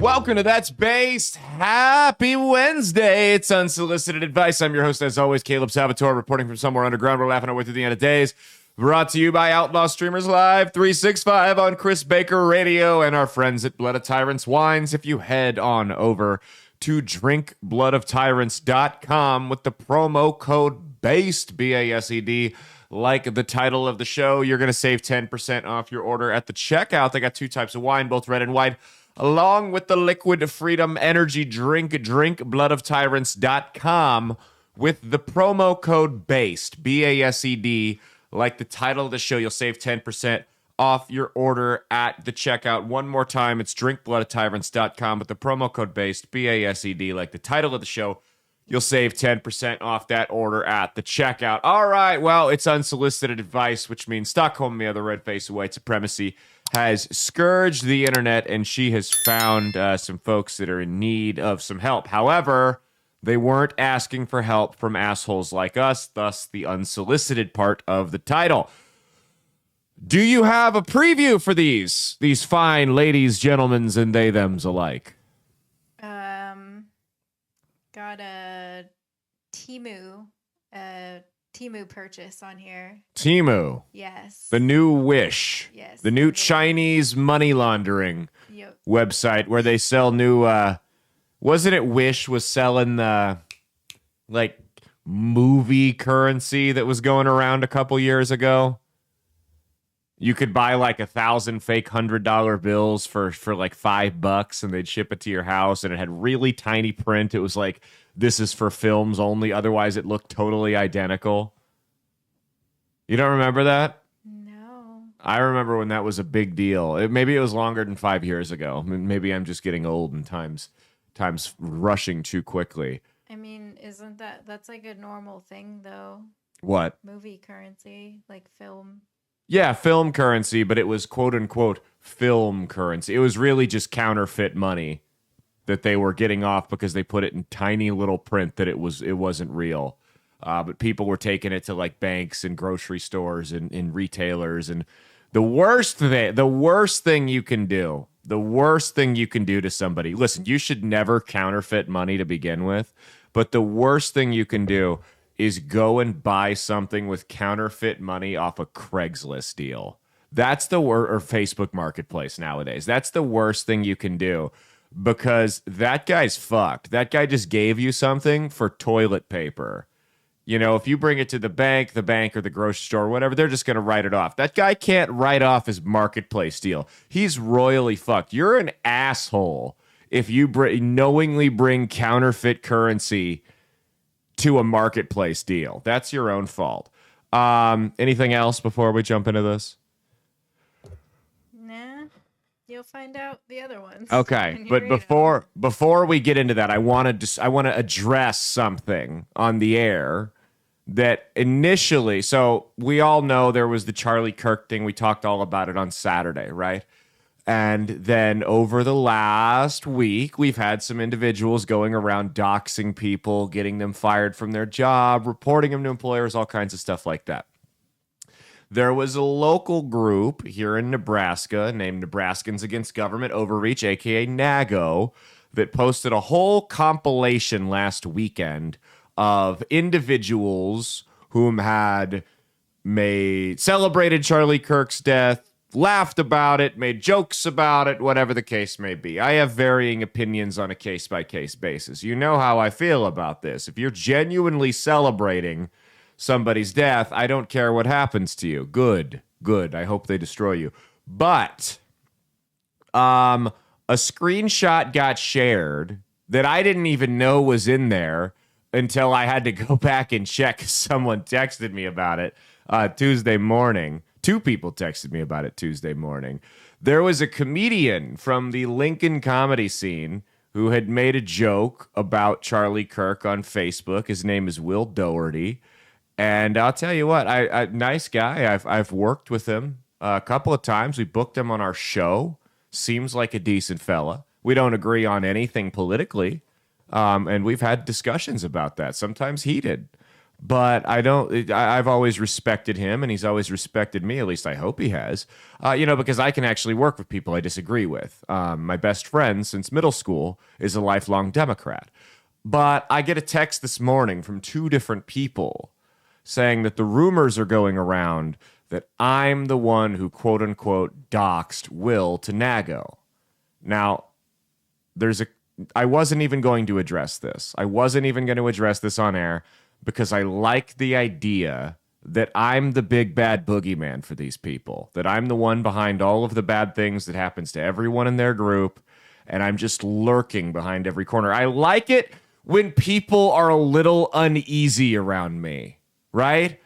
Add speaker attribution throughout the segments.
Speaker 1: Welcome to That's Based. Happy Wednesday. It's Unsolicited Advice. I'm your host, as always, Caleb Salvatore, reporting from somewhere underground. We're laughing our way through the end of days. Brought to you by Outlaw Streamers Live 365 on Chris Baker Radio and our friends at Blood of Tyrants Wines. If you head on over to drinkbloodofTyrants.com with the promo code BASED, B-A-S-E-D, like the title of the show, you're going to save 10% off your order at the checkout. They got two types of wine, both red and white, along with the Liquid Freedom Energy Drink, drinkbloodofTyrants.com with the promo code BASED, B-A-S-E-D, like the title of the show. You'll save 10% off your order at the checkout. One more time, it's drinkbloodofTyrants.com with the promo code BASED, B-A-S-E-D, like the title of the show. You'll save 10% off that order at the checkout. All right, well, it's Unsolicited Advice, which means Stockholm, the other red-faced white supremacy, has scourged the internet, and she has found some folks that are in need of some help. However, they weren't asking for help from assholes like us, thus the unsolicited part of the title. Do you have a preview for these fine ladies, gentlemen, and they-thems alike?
Speaker 2: Got a Temu purchase on here.
Speaker 1: Temu.
Speaker 2: Yes.
Speaker 1: The new Wish.
Speaker 2: Yes.
Speaker 1: The new Chinese money laundering website where they sell new, wasn't it Wish was selling like movie currency that was going around a couple years ago? You could buy like 1,000 fake $100 bills for like $5 and they'd ship it to your house, and it had really tiny print. It was like, this is for films only. Otherwise, it looked totally identical. You don't remember that?
Speaker 2: No.
Speaker 1: I remember when that was a big deal. Maybe it was longer than 5 years ago. Maybe I'm just getting old and time's rushing too quickly.
Speaker 2: I mean, isn't that's like a normal thing though?
Speaker 1: What?
Speaker 2: Movie currency, like film.
Speaker 1: Yeah, film currency, but it was quote-unquote film currency. It was really just counterfeit money that they were getting off because they put it in tiny little print that it wasn't real. But people were taking it to like banks and grocery stores and retailers. And the worst thing you can do to somebody, listen, you should never counterfeit money to begin with, but the worst thing you can do is go and buy something with counterfeit money off a Craigslist deal. That's the or Facebook Marketplace nowadays. That's the worst thing you can do because that guy's fucked. That guy just gave you something for toilet paper. You know, if you bring it to the bank or the grocery store or whatever, they're just going to write it off. That guy can't write off his Marketplace deal. He's royally fucked. You're an asshole if you knowingly bring counterfeit currency to a Marketplace deal. That's your own fault. Anything else before we jump into this?
Speaker 2: Nah, you'll find out the other ones.
Speaker 1: Okay, but before we get into that, I want to address something on the air that initially. So we all know there was the Charlie Kirk thing. We talked all about it on Saturday, right? And then over the last week, we've had some individuals going around doxing people, getting them fired from their job, reporting them to employers, all kinds of stuff like that. There was a local group here in Nebraska named Nebraskans Against Government Overreach, a.k.a. NAGO, that posted a whole compilation last weekend of individuals whom had celebrated Charlie Kirk's death, laughed about it, made jokes about it, whatever the case may be. I have varying opinions on a case-by-case basis. You know how I feel about this. If you're genuinely celebrating somebody's death, I don't care what happens to you. Good. I hope they destroy you. But a screenshot got shared that I didn't even know was in there until I had to go back and check. Someone texted me about it Tuesday morning. Two people texted me about it Tuesday morning. There was a comedian from the Lincoln comedy scene who had made a joke about Charlie Kirk on Facebook. His name is Will Doherty. And I'll tell you what, I nice guy. I've worked with him a couple of times. We booked him on our show. Seems like a decent fella. We don't agree on anything politically. And we've had discussions about that, sometimes heated. but I've always respected him, and he's always respected me. At least I hope he has. Because I can actually work with people I disagree with. My best friend since middle school is a lifelong Democrat. But I get a text this morning from two different people saying that the rumors are going around that I'm the one who, quote unquote, doxed Will to Nago. Now, I wasn't even going to address this. I wasn't even going to address this on air because I like the idea that I'm the big bad boogeyman for these people, that I'm the one behind all of the bad things that happens to everyone in their group, and I'm just lurking behind every corner. I like it when people are a little uneasy around me, right?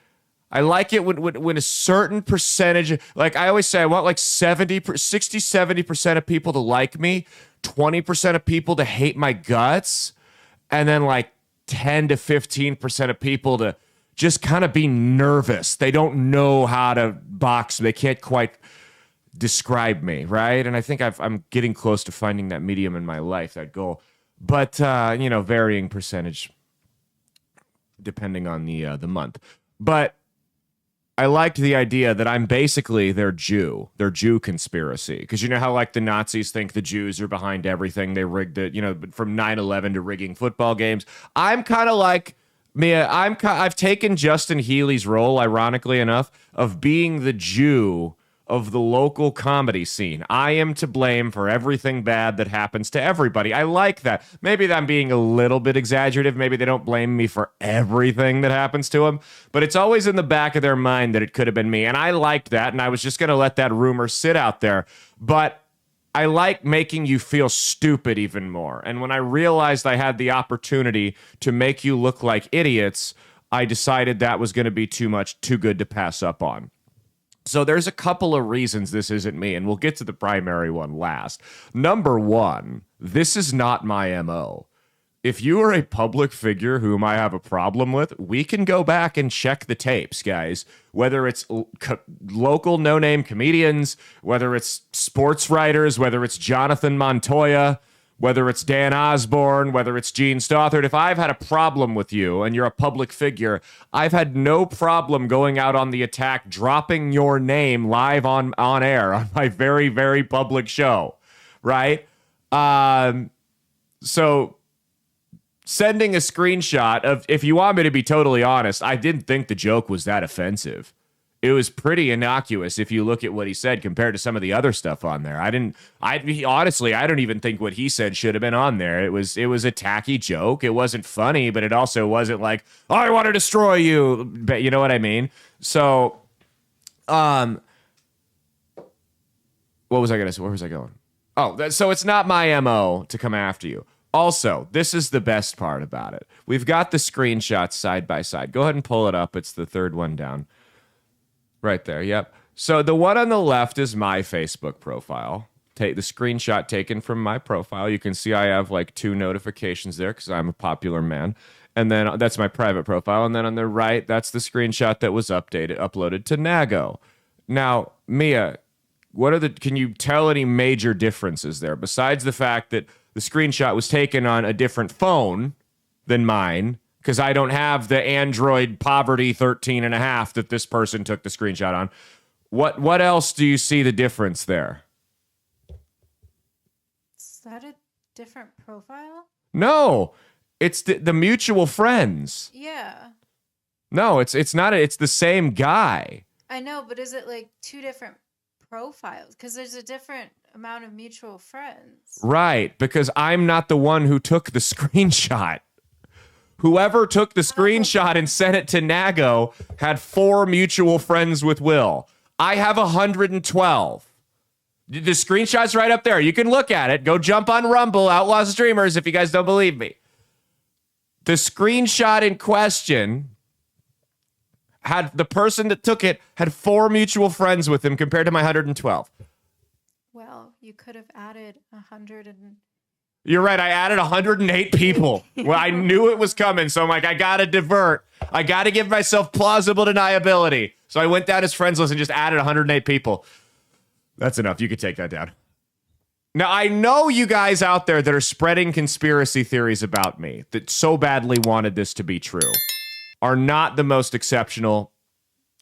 Speaker 1: I like it when a certain percentage, like I always say, I want like 60-70% of people to like me, 20% of people to hate my guts, and then like 10 to 15% of people to just kind of be nervous. They don't know how to box. They can't quite describe me, right? And I think I'm getting close to finding that medium in my life, that goal. But, varying percentage depending on the month. But I liked the idea that I'm basically their Jew conspiracy. Because you know how like the Nazis think the Jews are behind everything. They rigged it, from 9/11 to rigging football games. I'm kind of like Mia. I've taken Justin Healy's role, ironically enough, of being the Jew of the local comedy scene. I am to blame for everything bad that happens to everybody. I like that. Maybe I'm being a little bit exaggerative. Maybe they don't blame me for everything that happens to them, but it's always in the back of their mind that it could have been me. And I liked that. And I was just going to let that rumor sit out there. But I like making you feel stupid even more. And when I realized I had the opportunity to make you look like idiots, I decided that was going to be too good to pass up on. So there's a couple of reasons this isn't me, and we'll get to the primary one last. Number one, this is not my MO. If you are a public figure whom I have a problem with, we can go back and check the tapes, guys. Whether it's local no-name comedians, whether it's sports writers, whether it's Jonathan Montoya, whether it's Dan Osborne, whether it's Gene Stothard, if I've had a problem with you and you're a public figure, I've had no problem going out on the attack, dropping your name live on air on my very, very public show, right? So sending a screenshot of, if you want me to be totally honest, I didn't think the joke was that offensive. It was pretty innocuous if you look at what he said compared to some of the other stuff on there. Honestly, I don't even think what he said should have been on there. It was a tacky joke. It wasn't funny, but it also wasn't like, oh, I want to destroy you. But you know what I mean? So, what was I going to say? Where was I going? Oh, so it's not my MO to come after you. Also, this is the best part about it. We've got the screenshots side by side. Go ahead and pull it up. It's the third one down. Right there, yep. So the one on the left is my Facebook profile. Take the screenshot taken from my profile. You can see I have like 2 notifications there because I'm a popular man. And then that's my private profile. And then on the right, that's the screenshot that was uploaded to Nago. Now, Mia, can you tell any major differences there besides the fact that the screenshot was taken on a different phone than mine? Because I don't have the Android Poverty 13.5 that this person took the screenshot on. What else do you see the difference there?
Speaker 2: Is that a different profile?
Speaker 1: No, it's the mutual friends.
Speaker 2: Yeah.
Speaker 1: No, it's not. It's the same guy.
Speaker 2: I know, but is it like 2 different profiles? Because there's a different amount of mutual friends.
Speaker 1: Right, because I'm not the one who took the screenshot. Whoever took the screenshot and sent it to Nago had 4 mutual friends with Will. I have 112. The screenshot's right up there. You can look at it. Go jump on Rumble, Outlaw Streamers, if you guys don't believe me. The screenshot in question had the person that took it had 4 mutual friends with him compared to my 112.
Speaker 2: Well, you could have added 100 and...
Speaker 1: You're right. I added 108 people. Well, I knew it was coming, so I'm like, I got to divert. I got to give myself plausible deniability. So I went down his friends list and just added 108 people. That's enough. You could take that down. Now, I know you guys out there that are spreading conspiracy theories about me that so badly wanted this to be true. are not the most exceptional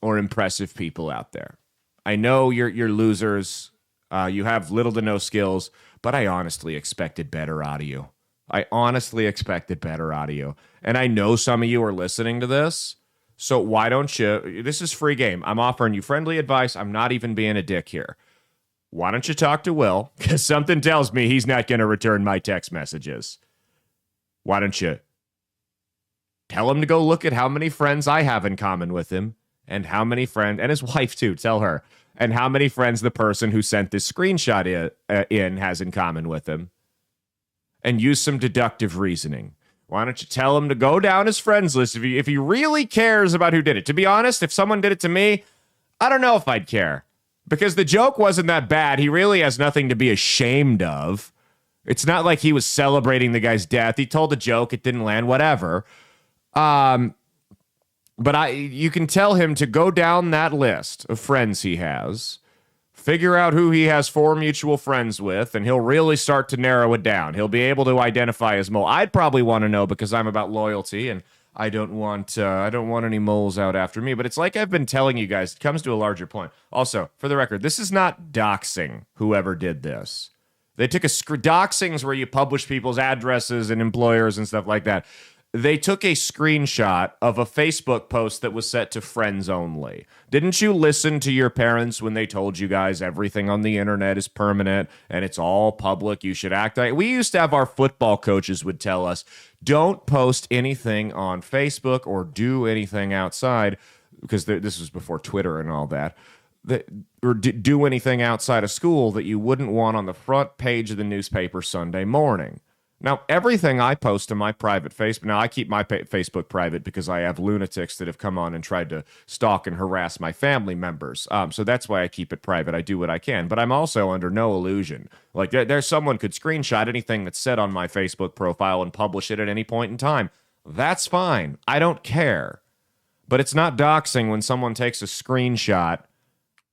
Speaker 1: or impressive people out there. I know you're losers. You have little to no skills, but I honestly expected better out of you. I honestly expected better out of you. And I know some of you are listening to this. So why don't you? This is free game. I'm offering you friendly advice. I'm not even being a dick here. Why don't you talk to Will? Because something tells me he's not going to return my text messages. Why don't you tell him to go look at how many friends I have in common with him and how many friends, and his wife too, tell her, and how many friends the person who sent this screenshot in has in common with him, and use some deductive reasoning. Why don't you tell him to go down his friends list if he really cares about who did it? To be honest, if someone did it to me, I don't know if I'd care. Because the joke wasn't that bad. He really has nothing to be ashamed of. It's not like he was celebrating the guy's death. He told a joke. It didn't land, whatever. But you can tell him to go down that list of friends he has, figure out who he has 4 mutual friends with, and he'll really start to narrow it down. He'll be able to identify his mole. I'd probably want to know because I'm about loyalty, and I don't want any moles out after me. But it's like I've been telling you guys, it comes to a larger point. Also, for the record, this is not doxing whoever did this. They took doxing's where you publish people's addresses and employers and stuff like that. They took a screenshot of a Facebook post that was set to friends only. Didn't you listen to your parents when they told you guys everything on the internet is permanent and it's all public? You should act like... We used to have our football coaches would tell us, don't post anything on Facebook or do anything outside, because this was before Twitter and all that. Or do anything outside of school that you wouldn't want on the front page of the newspaper Sunday morning. Now, everything I post to my private Facebook, now I keep my Facebook private because I have lunatics that have come on and tried to stalk and harass my family members. So that's why I keep it private. I do what I can, but I'm also under no illusion. Like there's someone could screenshot anything that's said on my Facebook profile and publish it at any point in time. That's fine. I don't care. But it's not doxing when someone takes a screenshot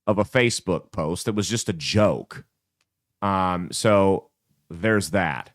Speaker 1: of a Facebook post that was just a joke. So there's that.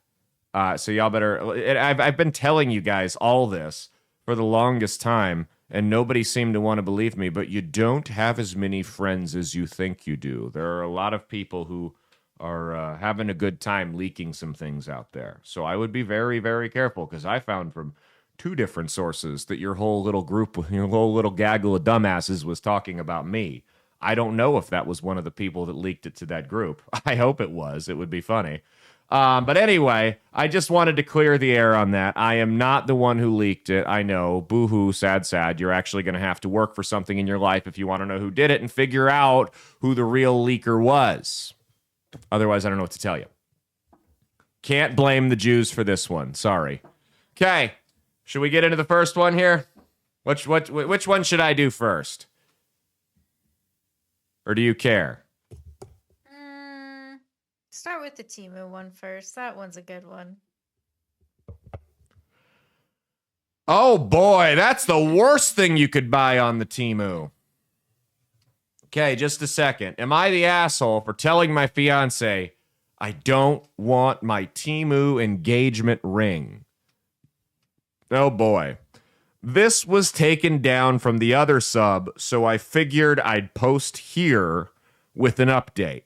Speaker 1: So y'all better... I've been telling you guys all this for the longest time, and nobody seemed to want to believe me, but you don't have as many friends as you think you do. There are a lot of people who are having a good time leaking some things out there. So I would be very, very careful, because I found from 2 different sources that your whole little group, your whole little gaggle of dumbasses was talking about me. I don't know if that was one of the people that leaked it to that group. I hope it was. It would be funny. But anyway, I just wanted to clear the air on that. I am not the one who leaked it. I know. Boo-hoo, sad, sad. You're actually going to have to work for something in your life if you want to know who did it and figure out who the real leaker was. Otherwise, I don't know what to tell you. Can't blame the Jews for this one. Sorry. Okay. Should we get into the first one here? Which one should I do first? Or do you care?
Speaker 2: Start with the Temu one first. That one's a good one.
Speaker 1: Oh boy, that's the worst thing you could buy on the Temu. Okay, just a second. Am I the asshole for telling my fiance I don't want my Temu engagement ring? Oh boy. This was taken down from the other sub, so I figured I'd post here with an update.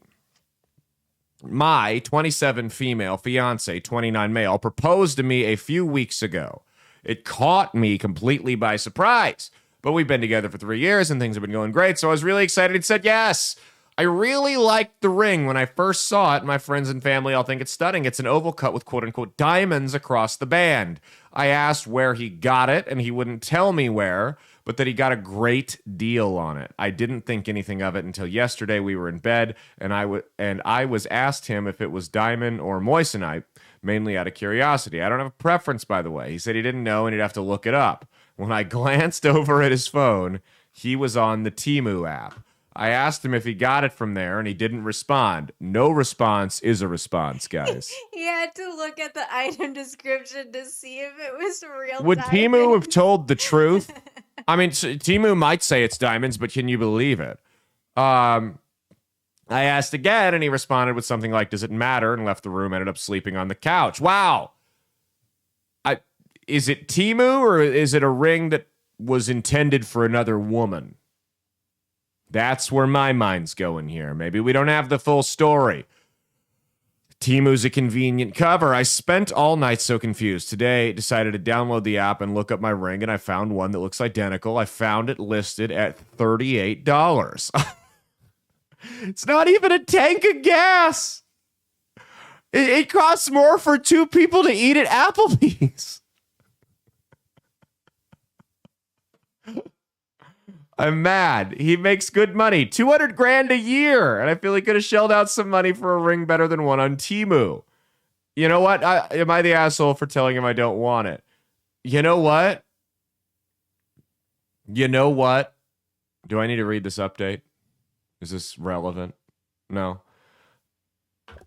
Speaker 1: My 27 female fiance, 29 male, proposed to me a few weeks ago. It caught me completely by surprise. But we've been together for 3 years and things have been going great, so I was really excited and said yes. I really liked the ring when I first saw it. My friends and family all think it's stunning. It's an oval cut with quote-unquote diamonds across the band. I asked where he got it, and he wouldn't tell me where, but that he got a great deal on it. I didn't think anything of it until yesterday. We were in bed, and I was asked him if it was diamond or moissanite, mainly out of curiosity. I don't have a preference, by the way. He said he didn't know, and he'd have to look it up. When I glanced over at his phone, he was on the Temu app. I asked him if he got it from there, and he didn't respond. No response is a response, guys.
Speaker 2: He had to look at the item description to see if it was real.
Speaker 1: Would
Speaker 2: diamond.
Speaker 1: Temu have told the truth? I mean, Temu might say it's diamonds, but can you believe it? I asked again, and he responded with something like, does it matter? And left the room, ended up sleeping on the couch. Wow. Is it Temu, or is it a ring that was intended for another woman. That's where my mind's going here. Maybe we don't have the full story. Temu's a convenient cover. I spent all night so confused. Today, decided to download the app and look up my ring, and I found one that looks identical. I found it listed at $38. It's not even a tank of gas. It costs more for two people to eat at Applebee's. I'm mad. He makes good money. $200,000 a year. And I feel he could have shelled out some money for a ring better than one on Temu. You know what? Am I the asshole for telling him I don't want it? You know what? You know what? Do I need to read this update? Is this relevant? No.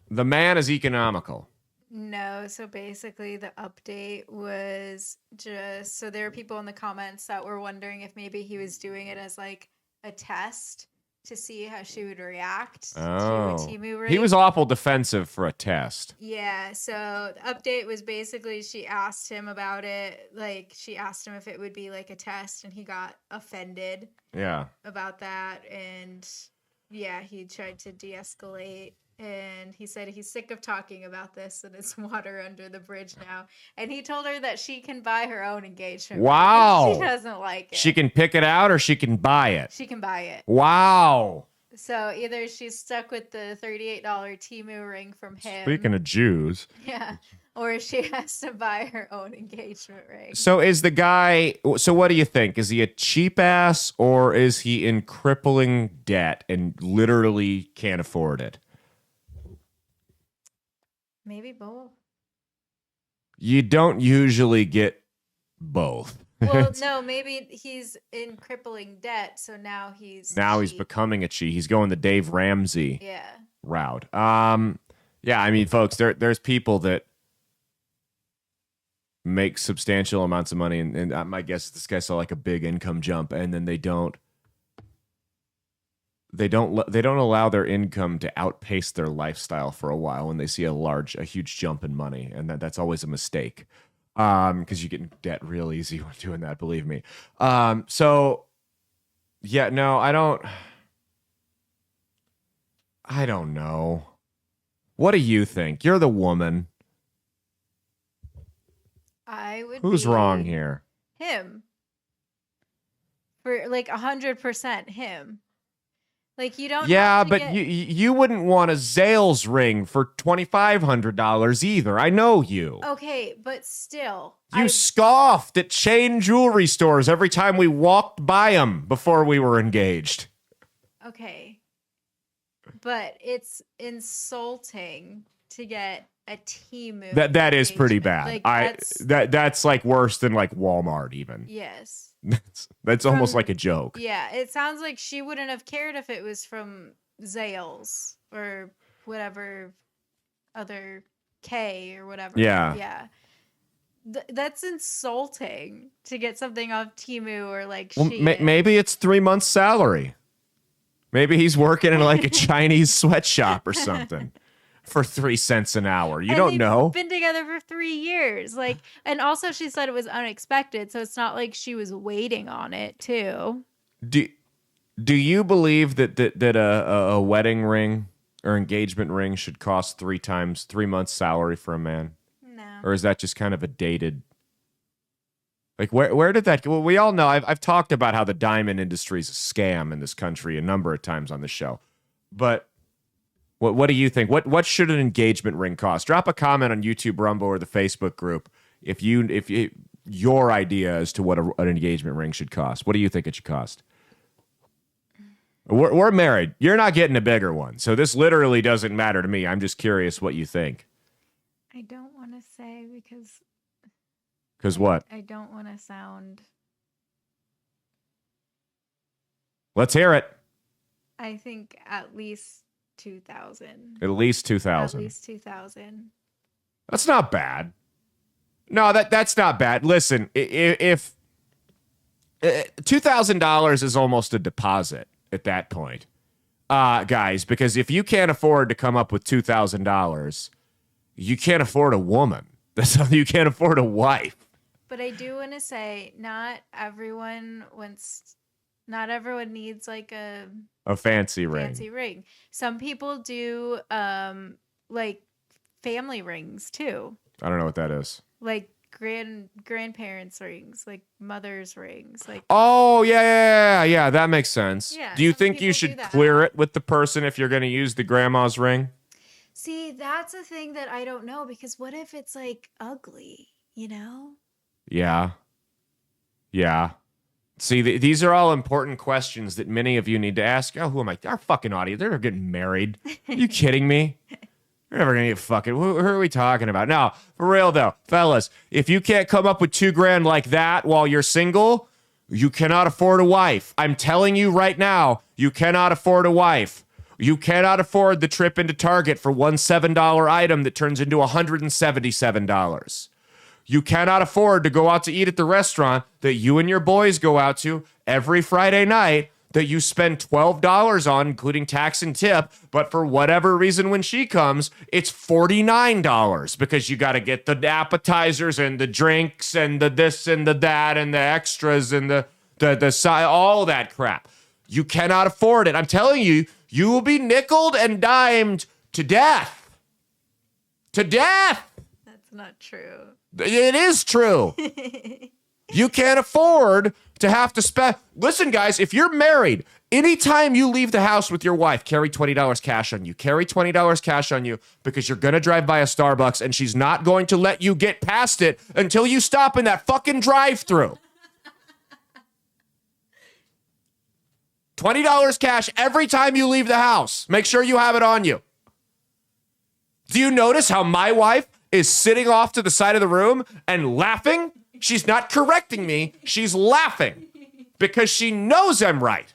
Speaker 1: The man is economical.
Speaker 2: No, so basically the update was just so there were people in the comments that were wondering if maybe he was doing it as like a test to see how she would react to a Temu ring.
Speaker 1: He was awful defensive for a test.
Speaker 2: Yeah, so the update was basically she asked him about it, like she asked him if it would be like a test, and he got offended about that, and yeah, he tried to de-escalate. And he said he's sick of talking about this and it's water under the bridge now. And he told her that she can buy her own engagement ring.
Speaker 1: Wow.
Speaker 2: She doesn't like it.
Speaker 1: She can pick it out or she can buy it.
Speaker 2: She can buy it.
Speaker 1: Wow.
Speaker 2: So either she's stuck with the $38 Temu ring from him.
Speaker 1: Speaking of Jews.
Speaker 2: Yeah. Or she has to buy her own engagement ring.
Speaker 1: So is the guy, so what do you think? Is he a cheap ass or is he in crippling debt and literally can't afford it?
Speaker 2: Maybe both.
Speaker 1: You don't usually get both.
Speaker 2: Well, no, maybe he's in crippling debt, so now he's
Speaker 1: becoming a cheat. He's going the Dave Ramsey route. Yeah, I mean, folks, there's people that make substantial amounts of money, and my guess is this guy saw like a big income jump, and then they don't allow their income to outpace their lifestyle for a while when they see a huge jump in money, and that's always a mistake, because you get in debt real easy when doing that, believe me. So yeah, no, I don't know. What do you think? You're the woman. Who's wrong here?
Speaker 2: Him. For like 100% him. Like you don't.
Speaker 1: Yeah, but you wouldn't want a Zales ring for $2,500 either. I know you.
Speaker 2: Okay, but still,
Speaker 1: you scoffed at chain jewelry stores every time we walked by them before we were engaged.
Speaker 2: Okay, but it's insulting to get a Temu.
Speaker 1: That is pretty bad.
Speaker 2: Like,
Speaker 1: that's like worse than like Walmart even.
Speaker 2: Yes.
Speaker 1: That's almost like a joke.
Speaker 2: Yeah, it sounds like she wouldn't have cared if it was from Zales or whatever other K or whatever.
Speaker 1: Yeah.
Speaker 2: Yeah. That's insulting to get something off Temu or like
Speaker 1: maybe it's 3 months' salary. Maybe he's working in like a Chinese sweatshop or something. For 3 cents an hour. You don't know.
Speaker 2: Been together for 3 years. Like, and also she said it was unexpected, so it's not like she was waiting on it too.
Speaker 1: Do you believe that a wedding ring or engagement ring should cost 3 months salary for a man?
Speaker 2: No.
Speaker 1: Or is that just kind of a dated? Like where did that go? Well, we all know I've talked about how the diamond industry is a scam in this country a number of times on the show. But what do you think? What should an engagement ring cost? Drop a comment on YouTube, Rumble, or the Facebook group if your idea as to what an engagement ring should cost. What do you think it should cost? We're married. You're not getting a bigger one, so this literally doesn't matter to me. I'm just curious what you think.
Speaker 2: I don't want to say because.
Speaker 1: Because what?
Speaker 2: I don't want to sound.
Speaker 1: Let's hear it.
Speaker 2: I think at least 2,000.
Speaker 1: At least 2,000.
Speaker 2: At least 2,000.
Speaker 1: That's not bad. No, that's not bad. Listen, if $2,000 is almost a deposit at that point, guys, because if you can't afford to come up with $2,000, you can't afford a woman. You can't afford a wife.
Speaker 2: But I do want to say, not everyone needs like a
Speaker 1: fancy
Speaker 2: ring. Some people do like family rings too.
Speaker 1: I don't know what that is.
Speaker 2: Like grandparents rings, like mother's rings, like.
Speaker 1: Oh yeah, that makes sense.
Speaker 2: Yeah,
Speaker 1: do you think you should clear it with the person if you're going to use the grandma's ring?
Speaker 2: See, that's a thing that I don't know, because what if it's like ugly, you know?
Speaker 1: Yeah. See, these are all important questions that many of you need to ask. Oh, who am I? Our fucking audience. They're getting married. Are you kidding me? They're never going to get fucking. Who are we talking about? Now, for real, though, fellas, if you can't come up with $2,000 like that while you're single, you cannot afford a wife. I'm telling you right now, you cannot afford a wife. You cannot afford the trip into Target for one $7 item that turns into $177. You cannot afford to go out to eat at the restaurant that you and your boys go out to every Friday night that you spend $12 on, including tax and tip. But for whatever reason, when she comes, it's $49 because you got to get the appetizers and the drinks and the this and the that and the extras and the all that crap. You cannot afford it. I'm telling you, you will be nickeled and dimed to death. To death.
Speaker 2: That's not true.
Speaker 1: It is true. You can't afford to have to spend. Listen, guys, if you're married, anytime you leave the house with your wife, carry $20 cash on you. Carry $20 cash on you because you're going to drive by a Starbucks and she's not going to let you get past it until you stop in that fucking drive-thru. $20 cash every time you leave the house. Make sure you have it on you. Do you notice how my wife is sitting off to the side of the room and laughing? She's not correcting me. She's laughing because she knows I'm right.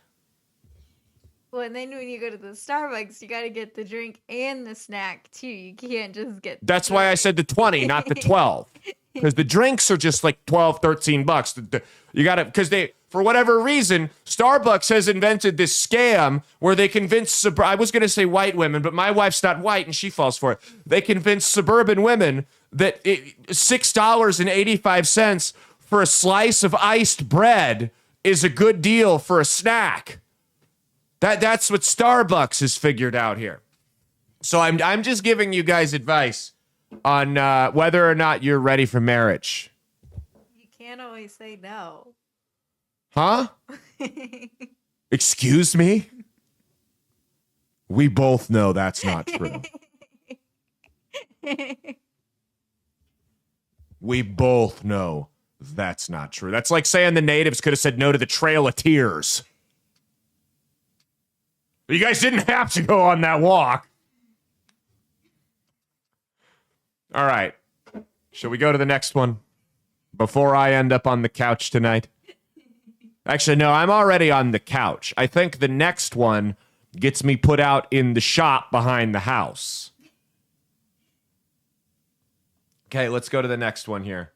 Speaker 2: Well, and then when you go to the Starbucks, you got to get the drink and the snack too. You can't just get.
Speaker 1: That's why I said the 20, not the 12. Because the drinks are just like $12, $13. You got to, because for whatever reason, Starbucks has invented this scam where they convince, I was going to say white women, but my wife's not white and she falls for it. They convince suburban women that $6.85 for a slice of iced bread is a good deal for a snack. That's what Starbucks has figured out here. So I'm just giving you guys advice on whether or not you're ready for marriage.
Speaker 2: You can't always say no.
Speaker 1: Huh? Excuse me? We both know that's not true. We both know that's not true. That's like saying the natives could have said no to the Trail of Tears. You guys didn't have to go on that walk. All right. Shall we go to the next one before I end up on the couch tonight? Actually, no, I'm already on the couch. I think the next one gets me put out in the shop behind the house. Okay, let's go to the next one here.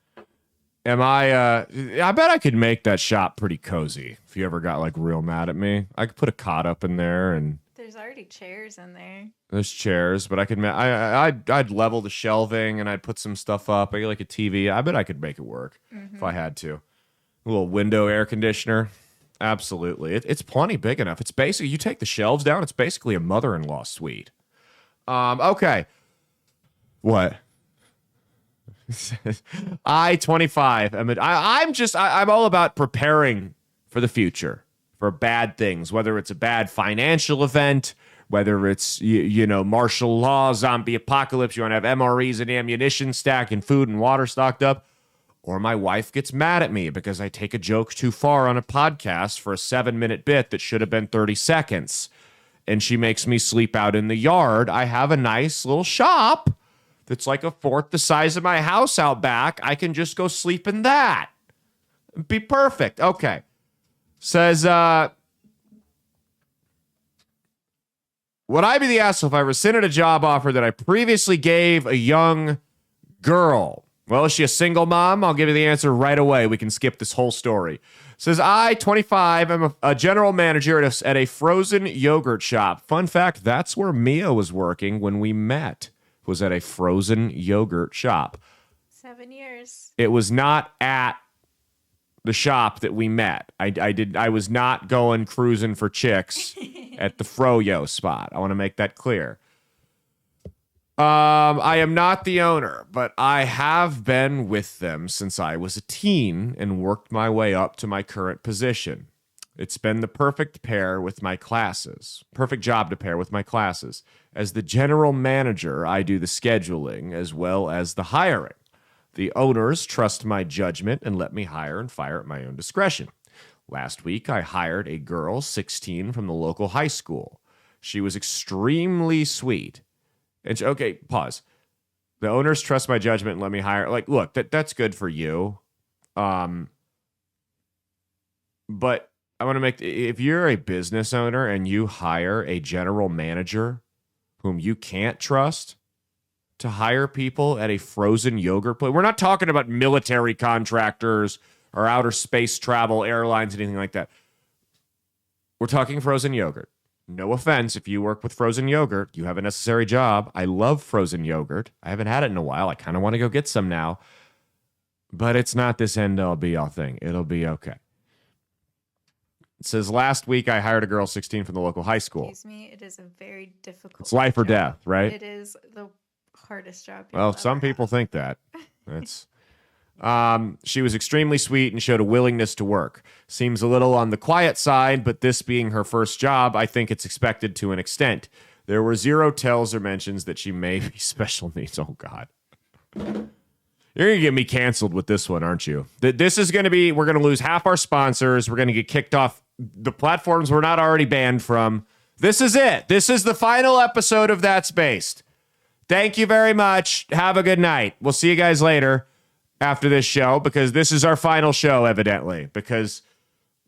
Speaker 1: I bet I could make that shop pretty cozy if you ever got like real mad at me. I could put a cot up in there and
Speaker 2: there's already chairs in there.
Speaker 1: There's chairs, but I could I'd level the shelving and I'd put some stuff up. I get like a TV. I bet I could make it work if I had to. A little window air conditioner. Absolutely. It's plenty big enough. It's basically, you take the shelves down, it's basically a mother-in-law suite. Okay. What? I-25. I'm all about preparing for the future, for bad things, whether it's a bad financial event, whether it's, martial law, zombie apocalypse, you want to have MREs and ammunition stacked and food and water stocked up, or my wife gets mad at me because I take a joke too far on a podcast for a 7-minute bit that should have been 30 seconds, and she makes me sleep out in the yard. I have a nice little shop that's like a fourth the size of my house out back. I can just go sleep in that. It'd be perfect. Okay. Says, would I be the asshole if I rescinded a job offer that I previously gave a young girl? Well, is she a single mom? I'll give you the answer right away. We can skip this whole story. Says, I, 25, am a general manager at a frozen yogurt shop. Fun fact, that's where Mia was working when we met, was at a frozen yogurt shop.
Speaker 2: 7 years.
Speaker 1: It was not at the shop that we met. I was not going cruising for chicks at the Froyo spot. I want to make that clear. I am not the owner, but I have been with them since I was a teen and worked my way up to my current position. It's been the perfect pair with my classes. Perfect job to pair with my classes. As the general manager, I do the scheduling as well as the hiring. The owners trust my judgment and let me hire and fire at my own discretion. Last week, I hired a girl, 16, from the local high school. She was extremely sweet. And okay, pause. The owners trust my judgment and let me hire. Like, look, that's good for you. But I want to make, if you're a business owner and you hire a general manager whom you can't trust to hire people at a frozen yogurt place, we're not talking about military contractors or outer space travel, airlines, anything like that. We're talking frozen yogurt. No offense, if you work with frozen yogurt, you have a necessary job. I love frozen yogurt. I haven't had it in a while. I kind of want to go get some now. But it's not this end-all be-all thing. It'll be okay. It says, last week I hired a girl 16 from the local high school.
Speaker 2: Excuse me, it is a very difficult
Speaker 1: It's life or death, right?
Speaker 2: It is the hardest job.
Speaker 1: Well, some people think that. That's... she was extremely sweet and showed a willingness to work. Seems a little on the quiet side, but this being her first job, I think it's expected to an extent. There were zero tells or mentions that she may be special needs. Oh, God. You're going to get me canceled with this one, aren't you? This is going to be, we're going to lose half our sponsors. We're going to get kicked off the platforms we're not already banned from. This is it. This is the final episode of That's Based. Thank you very much. Have a good night. We'll see you guys later. After this show, because this is our final show, evidently, because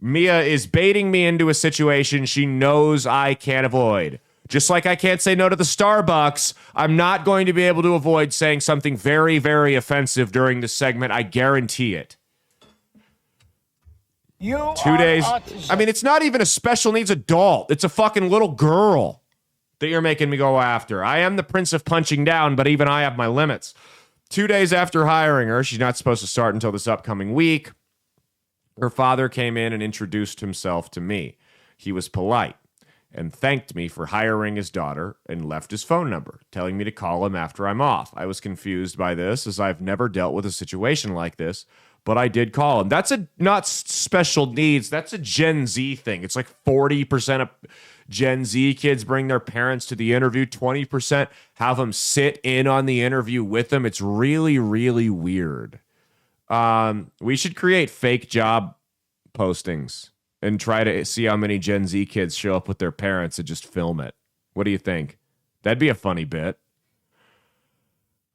Speaker 1: Mia is baiting me into a situation she knows I can't avoid. Just like I can't say no to the Starbucks, I'm not going to be able to avoid saying something very, very offensive during this segment. I guarantee it. 2 days. I mean, it's not even a special needs adult. It's a fucking little girl that you're making me go after. I am the prince of punching down, but even I have my limits. 2 days after hiring her, she's not supposed to start until this upcoming week. Her father came in and introduced himself to me. He was polite and thanked me for hiring his daughter and left his phone number, telling me to call him after I'm off. I was confused by this as I've never dealt with a situation like this, but I did call him. That's not special needs. That's a Gen Z thing. It's like 40% of Gen Z kids bring their parents to the interview. 20% have them sit in on the interview with them. It's really, really weird. We should create fake job postings and try to see how many Gen Z kids show up with their parents and just film it. What do you think? That'd be a funny bit.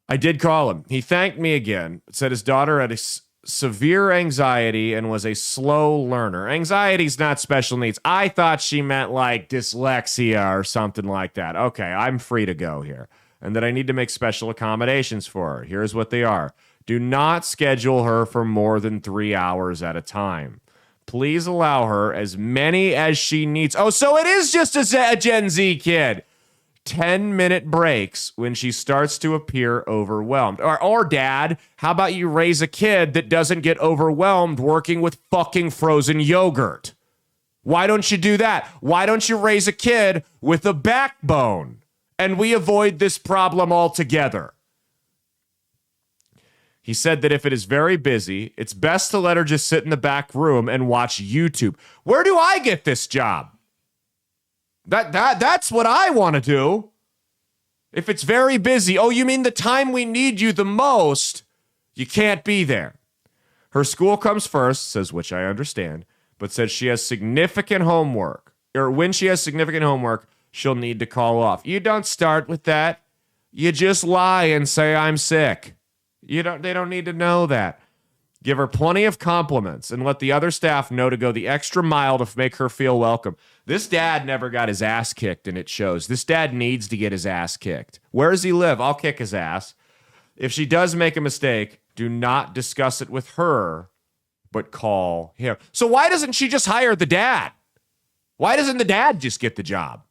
Speaker 1: I did call him. He thanked me again. Said his daughter had a severe anxiety and was a slow learner. Anxiety's not special needs. I thought she meant like dyslexia or something like that. Okay, I'm free to go here. And that I need to make special accommodations for her. Here's what they are. Do not schedule her for more than 3 hours at a time. Please allow her as many as she needs. Oh, so it is just a Gen Z kid. 10-minute breaks when she starts to appear overwhelmed. Or dad, how about you raise a kid that doesn't get overwhelmed working with fucking frozen yogurt? Why don't you do that? Why don't you raise a kid with a backbone? And we avoid this problem altogether. He said that if it is very busy, it's best to let her just sit in the back room and watch YouTube. Where do I get this job? That's what I want to do. If it's very busy, oh, you mean the time we need you the most, you can't be there. Her school comes first, says, which I understand, but says she has significant homework, or when she has significant homework, she'll need to call off. You don't start with that. You just lie and say I'm sick. They don't need to know that. Give her plenty of compliments and let the other staff know to go the extra mile to make her feel welcome. This dad never got his ass kicked, and it shows. This dad needs to get his ass kicked. Where does he live? I'll kick his ass. If she does make a mistake, do not discuss it with her, but call him. So why doesn't she just hire the dad? Why doesn't the dad just get the job?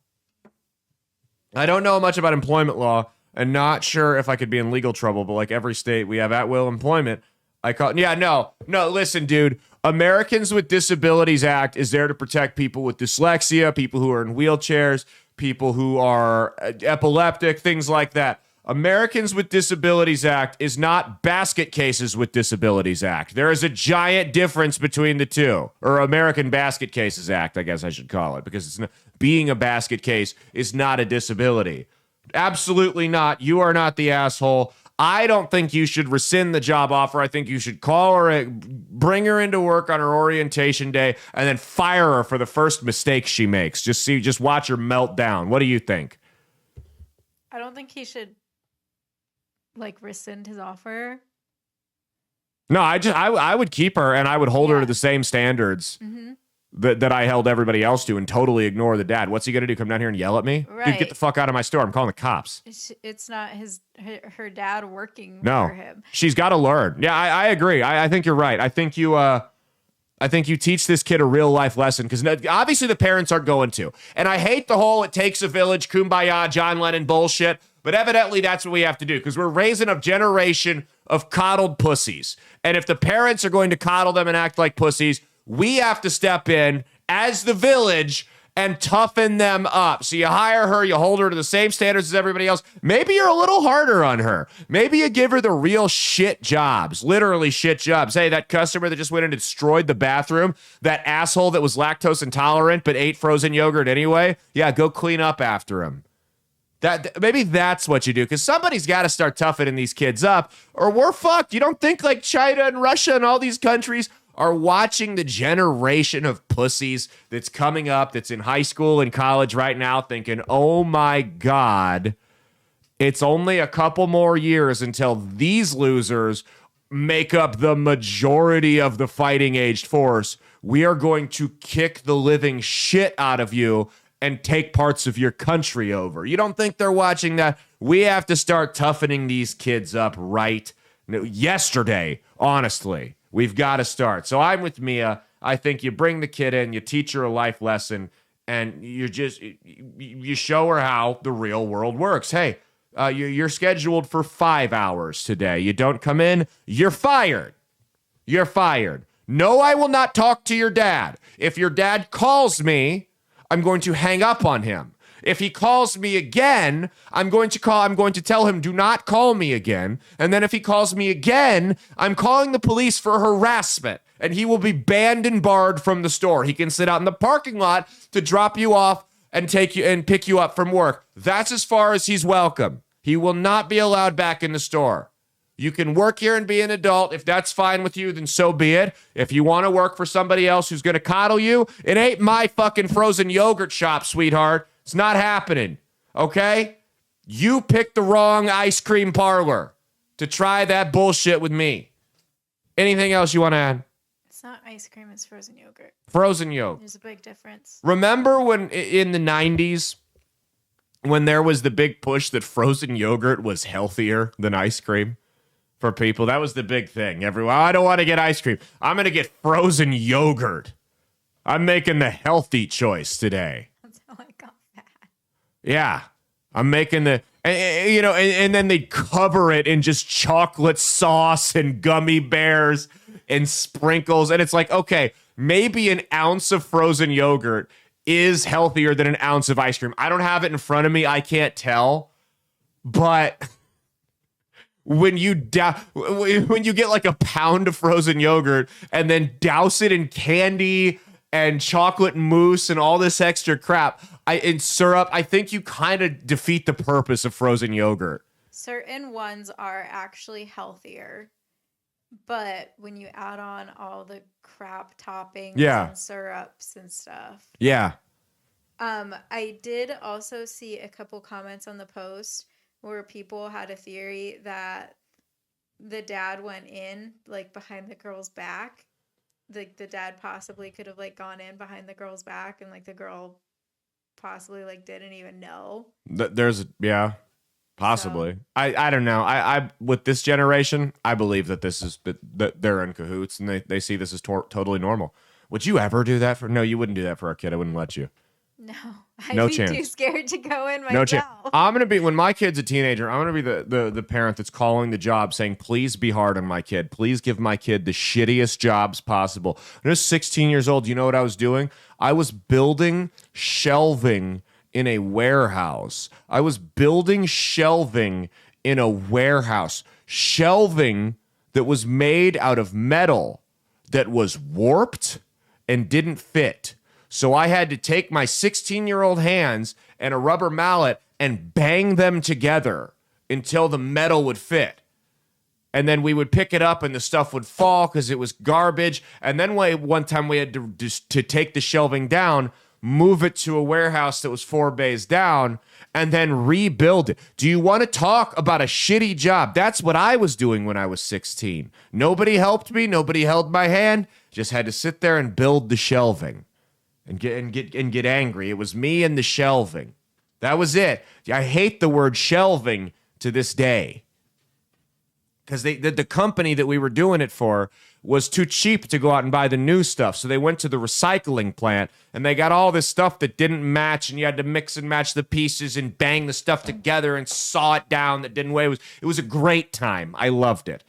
Speaker 1: I don't know much about employment law. and not sure if I could be in legal trouble, but like every state, we have at-will employment. No, listen, dude. Americans with Disabilities Act is there to protect people with dyslexia, people who are in wheelchairs, people who are epileptic, things like that. Americans with Disabilities Act is not Basket Cases with Disabilities Act. There is a giant difference between the two, or American Basket Cases Act, I guess I should call it, because it's not, being a basket case is not a disability. Absolutely not. You are not the asshole. I don't think you should rescind the job offer. I think you should call her, bring her into work on her orientation day, and then fire her for the first mistake she makes. Just watch her melt down. What do you think?
Speaker 2: I don't think he should rescind his offer.
Speaker 1: No, I would keep her, and I would hold her to the same standards that I held everybody else to, and totally ignore the dad. What's he gonna do? Come down here and yell at me?
Speaker 2: Right.
Speaker 1: Dude, get the fuck out of my store. I'm calling the cops.
Speaker 2: It's not her dad working
Speaker 1: no.
Speaker 2: for him.
Speaker 1: She's got to learn. Yeah, I agree. I think you're right. I think you teach this kid a real life lesson, because obviously the parents aren't going to. And I hate the whole "it takes a village," kumbaya, John Lennon bullshit. But evidently that's what we have to do, because we're raising a generation of coddled pussies. And if the parents are going to coddle them and act like pussies, we have to step in as the village and toughen them up. So you hire her, you hold her to the same standards as everybody else. Maybe you're a little harder on her. Maybe you give her the real shit jobs, literally shit jobs. Hey, that customer that just went and destroyed the bathroom, that asshole that was lactose intolerant but ate frozen yogurt anyway, yeah, go clean up after him. Maybe that's what you do, because somebody's got to start toughening these kids up, or we're fucked. You don't think like China and Russia and all these countries are watching the generation of pussies that's coming up, that's in high school and college right now, thinking, oh my God, it's only a couple more years until these losers make up the majority of the fighting aged force. We are going to kick the living shit out of you and take parts of your country over. You don't think they're watching that? We have to start toughening these kids up right yesterday, honestly. We've got to start. So I'm with Mia. I think you bring the kid in, you teach her a life lesson, and you show her how the real world works. Hey, you're scheduled for 5 hours today. You don't come in, you're fired. You're fired. No, I will not talk to your dad. If your dad calls me, I'm going to hang up on him. If he calls me again, I'm going to tell him, do not call me again. And then if he calls me again, I'm calling the police for harassment, and he will be banned and barred from the store. He can sit out in the parking lot to drop you off and take you and pick you up from work. That's as far as he's welcome. He will not be allowed back in the store. You can work here and be an adult. If that's fine with you, then so be it. If you want to work for somebody else who's going to coddle you, it ain't my fucking frozen yogurt shop, sweetheart. It's not happening, okay? You picked the wrong ice cream parlor to try that bullshit with me. Anything else you want to add?
Speaker 2: It's not ice cream, it's frozen yogurt.
Speaker 1: Frozen yogurt.
Speaker 2: There's a big difference.
Speaker 1: Remember when in the 90s, when there was the big push that frozen yogurt was healthier than ice cream for people? That was the big thing. Everyone, I don't want to get ice cream. I'm going to get frozen yogurt. I'm making the healthy choice today.
Speaker 2: That's how I got fat.
Speaker 1: Yeah. I'm making and then they cover it in just chocolate sauce and gummy bears and sprinkles. And it's like, okay, maybe an ounce of frozen yogurt is healthier than an ounce of ice cream. I don't have it in front of me. I can't tell. But when you get like a pound of frozen yogurt and then douse it in candy and chocolate mousse and all this extra crap and syrup, I think you kind of defeat the purpose of frozen yogurt.
Speaker 2: Certain ones are actually healthier, but when you add on all the crap toppings and syrups and stuff.
Speaker 1: Yeah.
Speaker 2: I did also see a couple comments on the post where people had a theory that the dad went in like behind the girl's back. Like the dad possibly could have like gone in behind the girl's back, and like the girl possibly like didn't even know. Possibly. So, I don't know. I with this generation, I believe that that they're in cahoots and they see this as totally normal. Would you ever do that for? No, you wouldn't do that for our kid. I wouldn't let you. No,
Speaker 1: No
Speaker 2: I'd be
Speaker 1: chance.
Speaker 2: too scared to go in myself.
Speaker 1: No chance. I'm going to be, when my kid's a teenager, I'm going to be the parent that's calling the job saying, please be hard on my kid. Please give my kid the shittiest jobs possible. When I was 16 years old, you know what I was doing? I was building shelving in a warehouse. I was building shelving in a warehouse. Shelving that was made out of metal that was warped and didn't fit. So I had to take my 16-year-old hands and a rubber mallet and bang them together until the metal would fit. And then we would pick it up and the stuff would fall because it was garbage. And then one time we had to take the shelving down, move it to a warehouse that was 4 bays down, and then rebuild it. Do you want to talk about a shitty job? That's what I was doing when I was 16. Nobody helped me. Nobody held my hand. Just had to sit there and build the shelving and get angry. It was me and the shelving. That was it. I hate the word shelving to this day. Because the company that we were doing it for was too cheap to go out and buy the new stuff. So they went to the recycling plant and they got all this stuff that didn't match, and you had to mix and match the pieces and bang the stuff together and saw it down that didn't weigh. It was a great time. I loved it.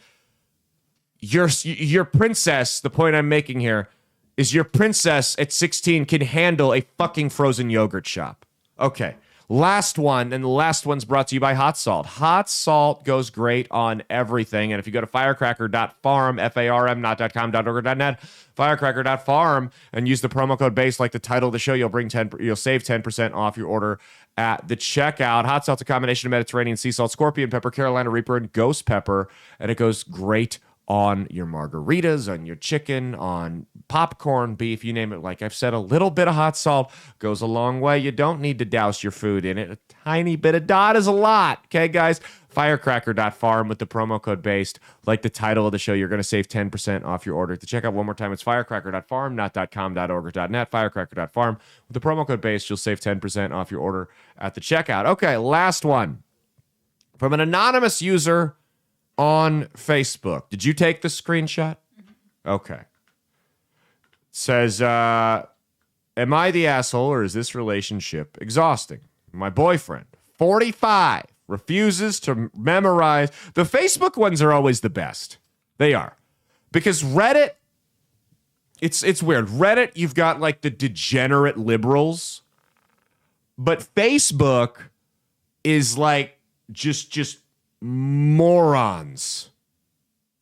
Speaker 1: Your princess, the point I'm making here, is your princess at 16 can handle a fucking frozen yogurt shop. Okay. Last one, and the last one's brought to you by Hot Salt. Hot Salt goes great on everything, and if you go to firecracker.farm, F-A-R-M, not .com, .org, or .net, firecracker.farm, and use the promo code BASE like the title of the show, you'll save 10% off your order at the checkout. Hot Salt's a combination of Mediterranean sea salt, scorpion pepper, Carolina Reaper, and ghost pepper, and it goes great on your margaritas, on your chicken, on popcorn, beef, you name it. Like I've said, a little bit of hot salt goes a long way. You don't need to douse your food in it. A tiny bit of dot is a lot. Okay, guys? Firecracker.farm with the promo code BASED. Like the title of the show, you're going to save 10% off your order. To check out one more time, it's firecracker.farm, not .com, .org, or .net. Firecracker.farm. With the promo code BASED, you'll save 10% off your order at the checkout. Okay, last one. From an anonymous user on Facebook. Did you take the screenshot? Okay. It says, am I the asshole or is this relationship exhausting? My boyfriend, 45, refuses to memorize. The Facebook ones are always the best. They are. Because Reddit, it's weird. Reddit, you've got like the degenerate liberals. But Facebook is like just morons,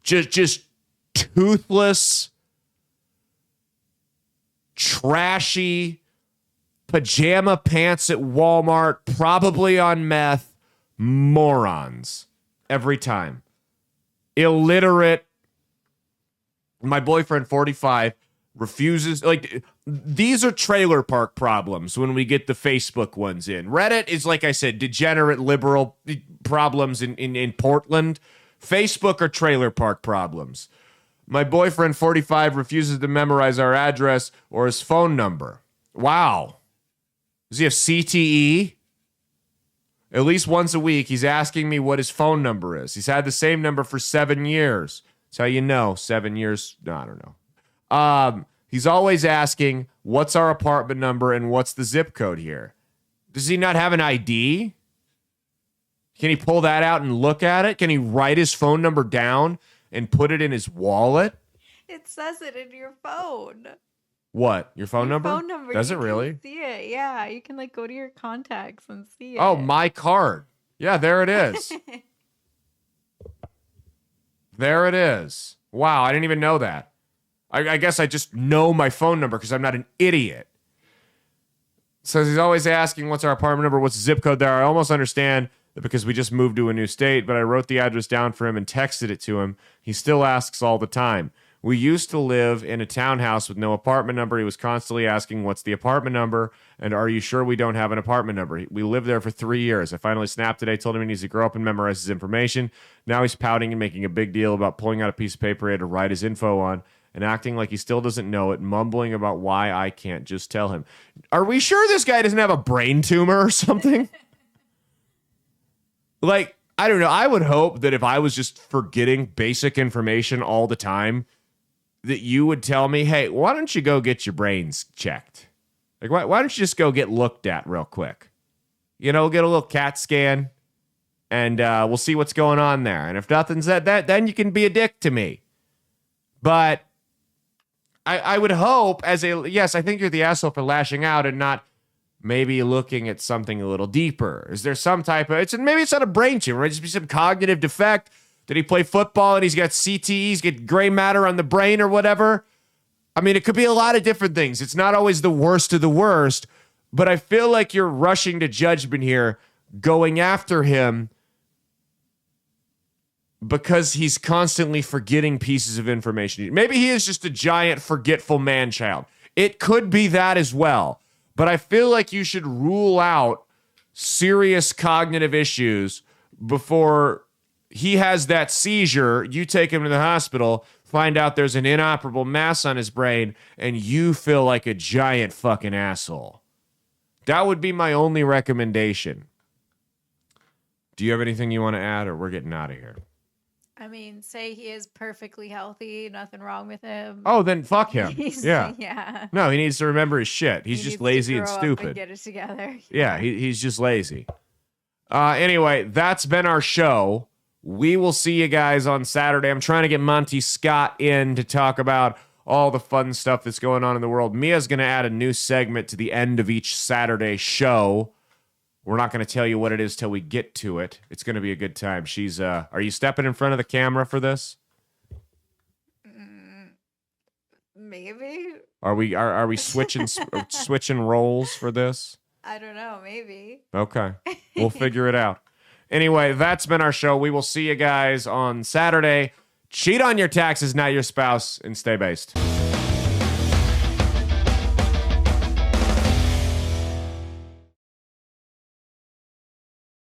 Speaker 1: just toothless, trashy, pajama pants at Walmart, probably on meth, morons every time. Illiterate. My boyfriend, 45, refuses. Like, these are trailer park problems when we get the Facebook ones in. Reddit is, like I said, degenerate liberal problems in Portland. Facebook are trailer park problems. My boyfriend, 45, refuses to memorize our address or his phone number. Wow. Does he have CTE? At least once a week, he's asking me what his phone number is. He's had the same number for 7 years. That's how you know. 7 years. No, I don't know. He's always asking, what's our apartment number and what's the zip code here? Does he not have an ID? Can he pull that out and look at it? Can he write his phone number down and put it in his wallet?
Speaker 2: It says it in your phone.
Speaker 1: What? Your phone number?
Speaker 2: Phone number.
Speaker 1: Does it really?
Speaker 2: See it. Yeah. You can like go to your contacts and see it.
Speaker 1: Oh, my card. Yeah, there it is. There it is. Wow, I didn't even know that. I guess I just know my phone number because I'm not an idiot. Says he's always asking what's our apartment number, what's the zip code there. I almost understand that because we just moved to a new state, but I wrote the address down for him and texted it to him. He still asks all the time. We used to live in a townhouse with no apartment number. He was constantly asking, what's the apartment number? And are you sure we don't have an apartment number? We lived there for 3 years. I finally snapped today, told him he needs to grow up and memorize his information. Now he's pouting and making a big deal about pulling out a piece of paper he had to write his info on and acting like he still doesn't know it, mumbling about why I can't just tell him. Are we sure this guy doesn't have a brain tumor or something? Like, I don't know. I would hope that if I was just forgetting basic information all the time, that you would tell me, hey, why don't you go get your brains checked? Like, why don't you just go get looked at real quick? You know, get a little CAT scan, and we'll see what's going on there. And if nothing's that, then you can be a dick to me. But I would hope yes, I think you're the asshole for lashing out and not maybe looking at something a little deeper. Is there some type of, maybe it's not a brain tumor, it might just be some cognitive defect. Did he play football and he's got CTE, he's got gray matter on the brain or whatever? I mean, it could be a lot of different things. It's not always the worst of the worst, but I feel like you're rushing to judgment here, going after him because he's constantly forgetting pieces of information. Maybe he is just a giant forgetful man-child. It could be that as well. But I feel like you should rule out serious cognitive issues before he has that seizure. You take him to the hospital, find out there's an inoperable mass on his brain, and you feel like a giant fucking asshole. That would be my only recommendation. Do you have anything you want to add, or we're getting out of here?
Speaker 2: I mean, say he is perfectly healthy, nothing wrong with him.
Speaker 1: Oh, then fuck him. Yeah.
Speaker 2: Yeah.
Speaker 1: No, he needs to remember his shit. He's just lazy and stupid.
Speaker 2: And get it together.
Speaker 1: Yeah, he's just lazy. Anyway, that's been our show. We will see you guys on Saturday. I'm trying to get Monty Scott in to talk about all the fun stuff that's going on in the world. Mia's going to add a new segment to the end of each Saturday show. We're not going to tell you what it is till we get to it. It's going to be a good time. She's are you stepping in front of the camera for this?
Speaker 2: Maybe.
Speaker 1: Are we switching switching roles for this?
Speaker 2: I don't know, maybe.
Speaker 1: Okay. We'll figure it out. Anyway, that's been our show. We will see you guys on Saturday. Cheat on your taxes, not your spouse, and stay based.